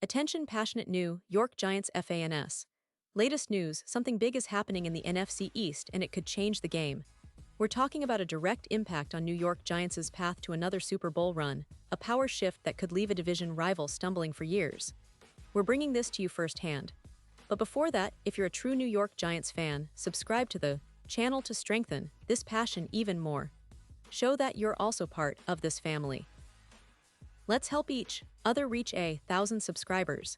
Attention passionate New York Giants fans. Latest news, something big is happening in the NFC East and it could change the game. We're talking about a direct impact on New York Giants' path to another Super Bowl run, a power shift that could leave a division rival stumbling for years. We're bringing this to you firsthand. But before that, if you're a true New York Giants fan, subscribe to the channel to strengthen this passion even more. Show that you're also part of this family. Let's help each other reach 1,000 subscribers.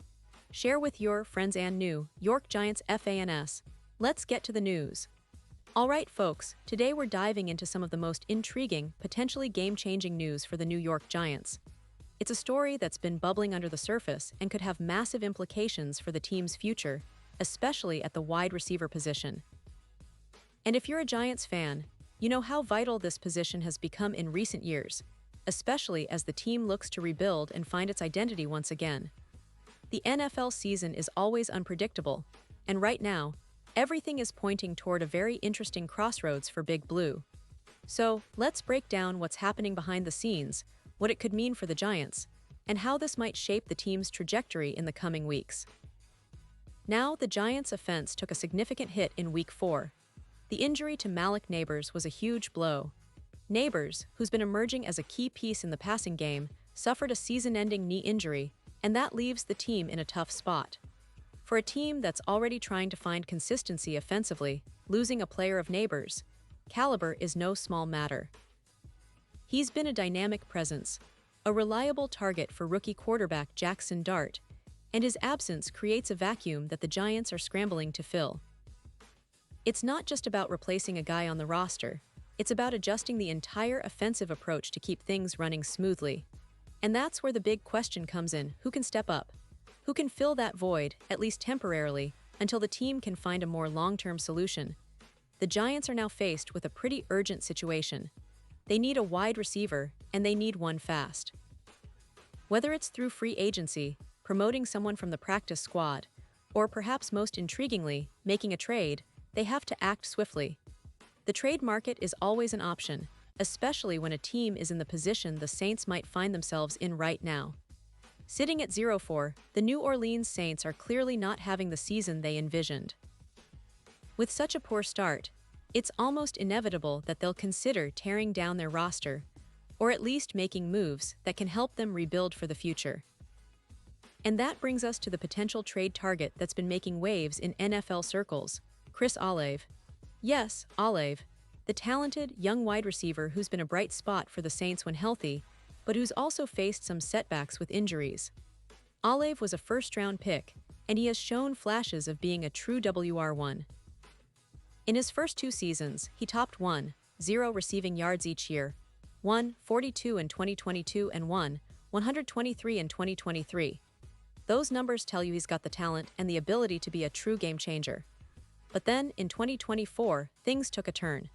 Share with your friends and New York Giants fans. Let's get to the news. Alright folks, today we're diving into some of the most intriguing, potentially game-changing news for the New York Giants. It's a story that's been bubbling under the surface and could have massive implications for the team's future, especially at the wide receiver position. And if you're a Giants fan, you know how vital this position has become in recent years, especially as the team looks to rebuild and find its identity once again. The NFL season is always unpredictable, and right now, everything is pointing toward a very interesting crossroads for Big Blue. So, let's break down what's happening behind the scenes, what it could mean for the Giants, and how this might shape the team's trajectory in the coming weeks. Now, the Giants' offense took a significant hit in Week 4. The injury to Malik Nabers was a huge blow. Nabers, who's been emerging as a key piece in the passing game, suffered a season-ending knee injury, and that leaves the team in a tough spot. For a team that's already trying to find consistency offensively, losing a player of Nabers' caliber is no small matter. He's been a dynamic presence, a reliable target for rookie quarterback Jackson Dart, and his absence creates a vacuum that the Giants are scrambling to fill. It's not just about replacing a guy on the roster, it's about adjusting the entire offensive approach to keep things running smoothly. And that's where the big question comes in: who can step up? Who can fill that void, at least temporarily, until the team can find a more long-term solution? The Giants are now faced with a pretty urgent situation. They need a wide receiver, and they need one fast. Whether it's through free agency, promoting someone from the practice squad, or perhaps most intriguingly, making a trade, they have to act swiftly. The trade market is always an option, especially when a team is in the position the Saints might find themselves in right now. Sitting at 0-4, the New Orleans Saints are clearly not having the season they envisioned. With such a poor start, it's almost inevitable that they'll consider tearing down their roster, or at least making moves that can help them rebuild for the future. And that brings us to the potential trade target that's been making waves in NFL circles: Chris Olave. Yes, Olave, the talented, young wide receiver who's been a bright spot for the Saints when healthy, but who's also faced some setbacks with injuries. Olave was a first-round pick, and he has shown flashes of being a true WR1. In his first 2 seasons, he topped 1-0 receiving yards each year, 142 in 2022 and 123 in 2023. Those numbers tell you he's got the talent and the ability to be a true game changer. But then, in 2024, things took a turn.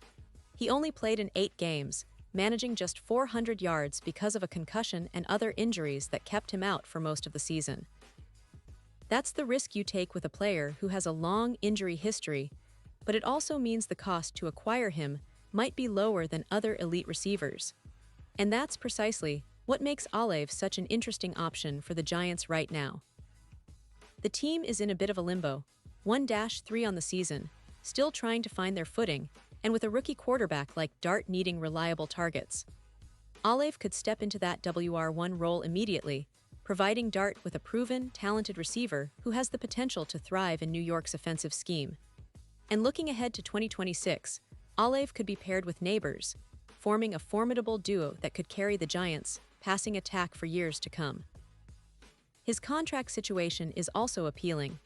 He only played in 8 games, managing just 400 yards because of a concussion and other injuries that kept him out for most of the season. That's the risk you take with a player who has a long injury history, but it also means the cost to acquire him might be lower than other elite receivers. And that's precisely what makes Olave such an interesting option for the Giants right now. The team is in a bit of a limbo, 1-3 on the season, still trying to find their footing, and with a rookie quarterback like Dart needing reliable targets. Olave could step into that WR1 role immediately, providing Dart with a proven, talented receiver who has the potential to thrive in New York's offensive scheme. And looking ahead to 2026, Olave could be paired with Nabers, forming a formidable duo that could carry the Giants' passing attack for years to come. His contract situation is also appealing,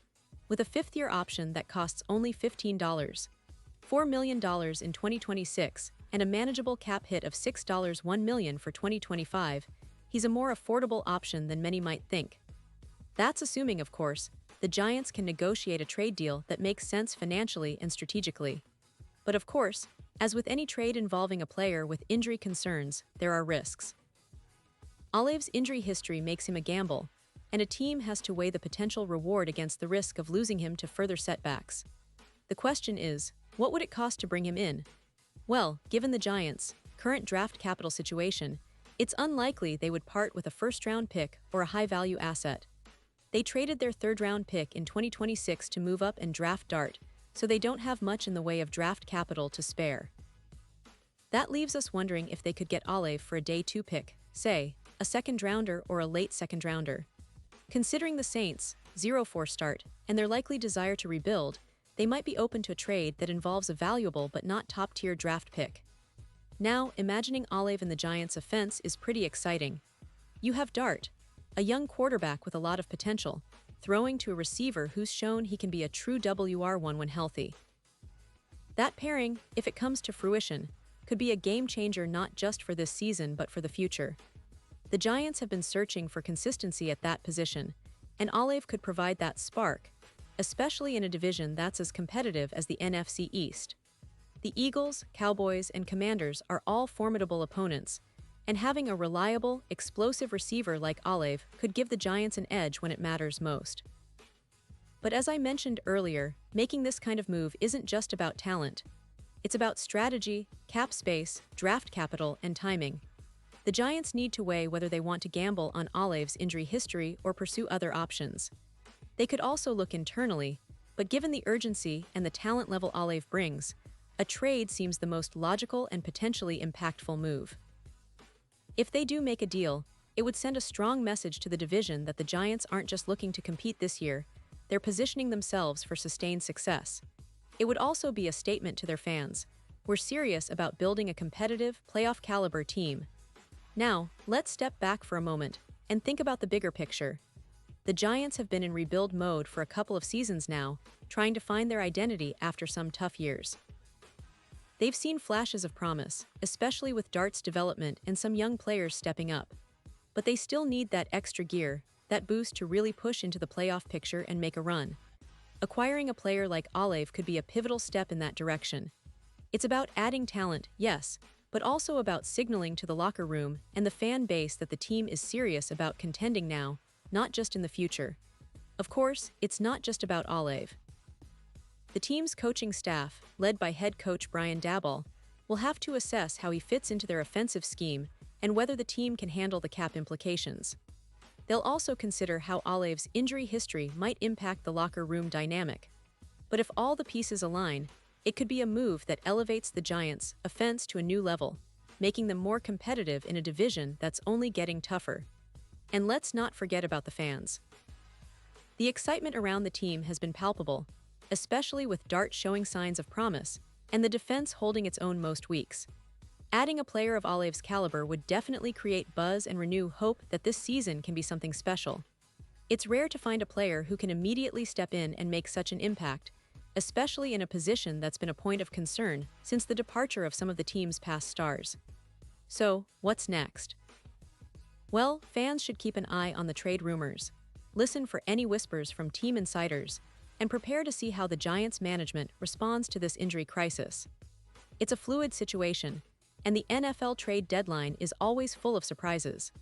with a 5th-year option that costs only $4 million in 2026, and a manageable cap hit of $1 million for 2025, he's a more affordable option than many might think. That's assuming, of course, the Giants can negotiate a trade deal that makes sense financially and strategically. But of course, as with any trade involving a player with injury concerns, there are risks. Olave's injury history makes him a gamble, and a team has to weigh the potential reward against the risk of losing him to further setbacks. The question is, what would it cost to bring him in? Well, given the Giants' current draft capital situation, it's unlikely they would part with a first-round pick or a high-value asset. They traded their third-round pick in 2026 to move up and draft Dart, so they don't have much in the way of draft capital to spare. That leaves us wondering if they could get Olave for a day 2 pick, say, a second-rounder or a late second-rounder. Considering the Saints' 0-4 start and their likely desire to rebuild, they might be open to a trade that involves a valuable but not top-tier draft pick. Now, imagining Olave in the Giants' offense is pretty exciting. You have Dart, a young quarterback with a lot of potential, throwing to a receiver who's shown he can be a true WR1 when healthy. That pairing, if it comes to fruition, could be a game-changer not just for this season but for the future. The Giants have been searching for consistency at that position, and Olave could provide that spark, especially in a division that's as competitive as the NFC East. The Eagles, Cowboys, and Commanders are all formidable opponents, and having a reliable, explosive receiver like Olave could give the Giants an edge when it matters most. But as I mentioned earlier, making this kind of move isn't just about talent. It's about strategy, cap space, draft capital, and timing. The Giants need to weigh whether they want to gamble on Olave's injury history or pursue other options. They could also look internally, but given the urgency and the talent level Olave brings, a trade seems the most logical and potentially impactful move. If they do make a deal, it would send a strong message to the division that the Giants aren't just looking to compete this year, they're positioning themselves for sustained success. It would also be a statement to their fans: we're serious about building a competitive, playoff-caliber team. Now, let's step back for a moment and think about the bigger picture. The Giants have been in rebuild mode for a couple of seasons now, trying to find their identity after some tough years. They've seen flashes of promise, especially with Dart's development and some young players stepping up. But they still need that extra gear, that boost to really push into the playoff picture and make a run. Acquiring a player like Olave could be a pivotal step in that direction. It's about adding talent, yes, but also about signaling to the locker room and the fan base that the team is serious about contending now, not just in the future. Of course, it's not just about Olave. The team's coaching staff, led by head coach Brian Daboll, will have to assess how he fits into their offensive scheme and whether the team can handle the cap implications. They'll also consider how Olave's injury history might impact the locker room dynamic. But if all the pieces align, it could be a move that elevates the Giants' offense to a new level, making them more competitive in a division that's only getting tougher. And let's not forget about the fans. The excitement around the team has been palpable, especially with Dart showing signs of promise and the defense holding its own most weeks. Adding a player of Olave's caliber would definitely create buzz and renew hope that this season can be something special. It's rare to find a player who can immediately step in and make such an impact, especially in a position that's been a point of concern since the departure of some of the team's past stars. So, what's next? Well, fans should keep an eye on the trade rumors, listen for any whispers from team insiders, and prepare to see how the Giants' management responds to this injury crisis. It's a fluid situation, and the NFL trade deadline is always full of surprises.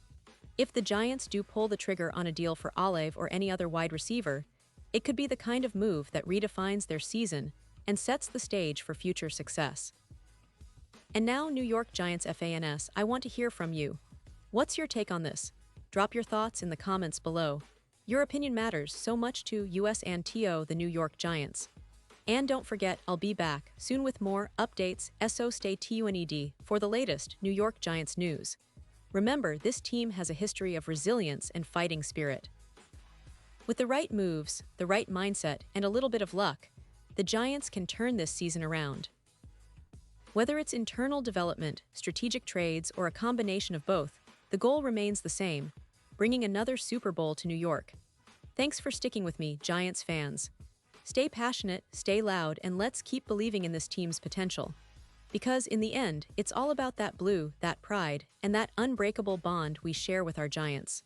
If the Giants do pull the trigger on a deal for Olave or any other wide receiver, it could be the kind of move that redefines their season and sets the stage for future success. And now, New York Giants fans, I want to hear from you. What's your take on this? Drop your thoughts in the comments below. Your opinion matters so much to us and to the New York Giants. And don't forget, I'll be back soon with more updates, so stay tuned for the latest New York Giants news. Remember, this team has a history of resilience and fighting spirit. With the right moves, the right mindset, and a little bit of luck, the Giants can turn this season around. Whether it's internal development, strategic trades, or a combination of both, the goal remains the same: bringing another Super Bowl to New York. Thanks for sticking with me, Giants fans. Stay passionate, stay loud, and let's keep believing in this team's potential. Because in the end, it's all about that blue, that pride, and that unbreakable bond we share with our Giants.